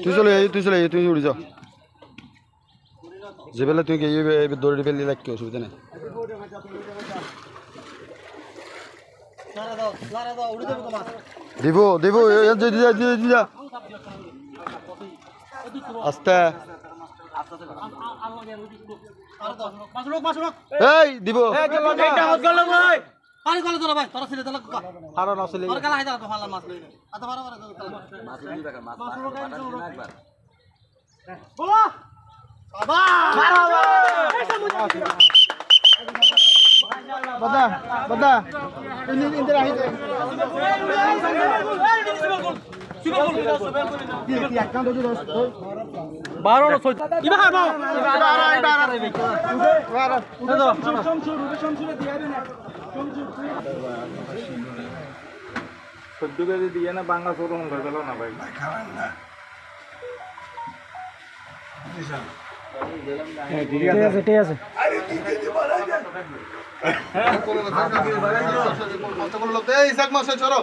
তুই চলে যাই তুই উড়ে যাও যে বেলা তুই গিয়ে দৌড়ে ফেললে লাগতে অসুবিধা নেই দিব দিব আস্তে এই দিব পানি কলে তোরা ভাই তোরা ছিলে তোরা আরো না ছিলে তোরা কালা হাইদা তো ফালার মাছ লইনা আতা বারা বারা মাছ লই দেখা মাছ একবার বলা বাবা বাদা বাদা ইন্দে রাহি দে কি একাউন্ট হচ্ছে 12 না 6 ইবা হারবা শমশুরে দিয়াবে না সদ্যকে দিয়ে না বাংলা ছোট হয়ে গেল না ভাই ঠিক আছে এই সাক মাসে চলো